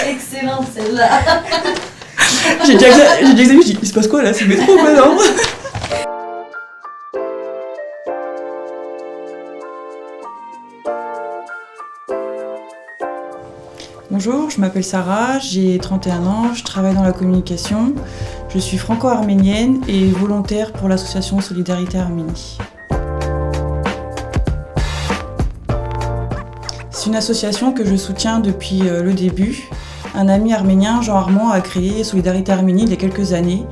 Excellente celle-là. J'ai déjà examiné, je dis, il se passe quoi là? C'est le métro quoi, non? Bonjour, je m'appelle Sarah, j'ai 31 ans, je travaille dans la communication. Je suis franco-arménienne et volontaire pour l'association Solidarité Arménie. C'est une association que je soutiens depuis le début. Un ami arménien, Jean Armand, a créé Solidarité Arménie il y a quelques années.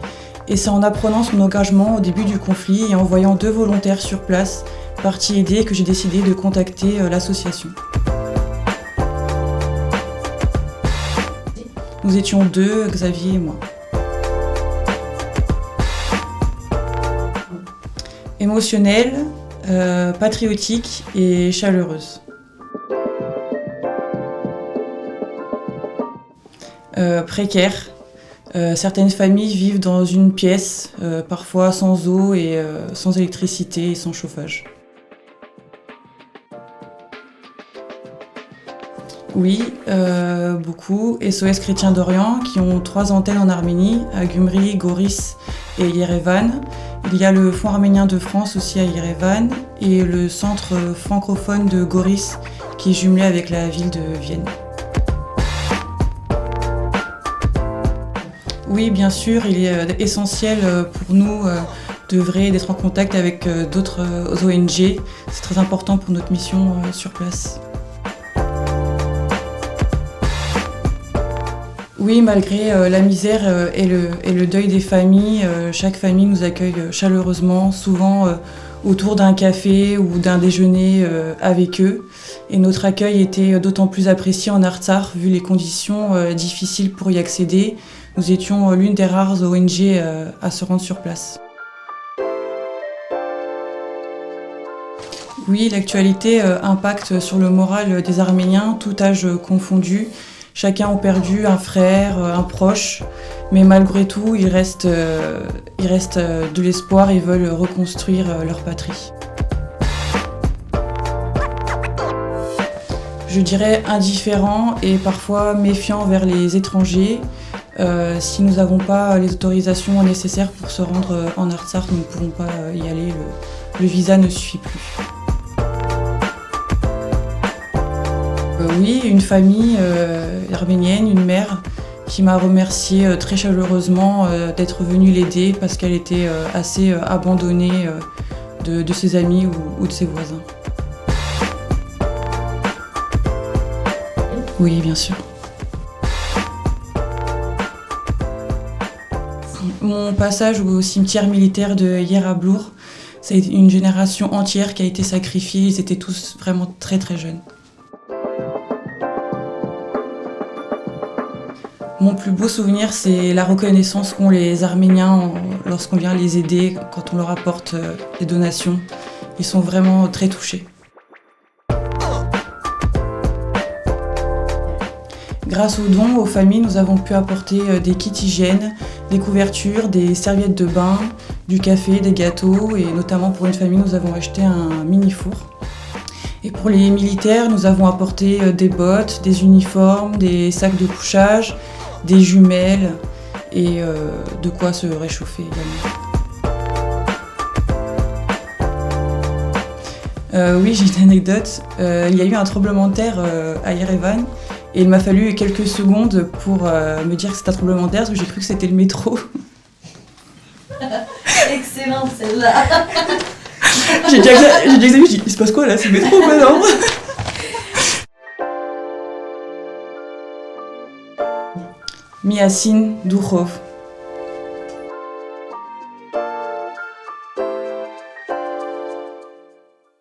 Et c'est en apprenant son engagement au début du conflit et en voyant 2 volontaires sur place, partis aider, que j'ai décidé de contacter l'association. Nous étions 2, Xavier et moi. Émotionnelle, patriotique et chaleureuse. Précaire. Certaines familles vivent dans une pièce, parfois sans eau et sans électricité et sans chauffage. Oui, beaucoup. SOS Chrétiens d'Orient, qui ont 3 antennes en Arménie, à Gyumri, Goris et Yerevan. Il y a le Fonds arménien de France aussi à Yerevan et le centre francophone de Goris, qui est jumelé avec la ville de Vienne. Oui, bien sûr, il est essentiel pour nous d'œuvrer, d'être en contact avec d'autres ONG. C'est très important pour notre mission sur place. Oui, malgré la misère et le deuil des familles, chaque famille nous accueille chaleureusement, souvent autour d'un café ou d'un déjeuner avec eux. Et notre accueil était d'autant plus apprécié en Artsakh, vu les conditions difficiles pour y accéder. Nous étions l'une des rares ONG à se rendre sur place. Oui, l'actualité impacte sur le moral des Arméniens, tout âge confondu. Chacun a perdu un frère, un proche, mais malgré tout, il reste de l'espoir et veulent reconstruire leur patrie. Je dirais indifférent et parfois méfiant vers les étrangers. Si nous n'avons pas les autorisations nécessaires pour se rendre en Artsakh, nous ne pouvons pas y aller, le visa ne suffit plus. Oui, une famille arménienne, une mère qui m'a remerciée très chaleureusement d'être venue l'aider parce qu'elle était assez abandonnée de ses amis ou de ses voisins. Oui, bien sûr. Mon passage au cimetière militaire de Yerablour, c'est une génération entière qui a été sacrifiée, ils étaient tous vraiment très très jeunes. Mon plus beau souvenir, c'est la reconnaissance qu'ont les Arméniens lorsqu'on vient les aider, quand on leur apporte des donations. Ils sont vraiment très touchés. Grâce aux dons aux familles, nous avons pu apporter des kits hygiène, des couvertures, des serviettes de bain, du café, des gâteaux et notamment pour une famille, nous avons acheté un mini-four. Et pour les militaires, nous avons apporté des bottes, des uniformes, des sacs de couchage, des jumelles et de quoi se réchauffer également. Oui, j'ai une anecdote. Il y a eu un tremblement de terre à Yerevan et il m'a fallu quelques secondes pour me dire que c'était un tremblement de terre parce que j'ai cru que c'était le métro. Excellente celle-là. J'ai déjà examiné, je dis, il se passe quoi là? C'est le métro quoi, non? Miassine Doukhov.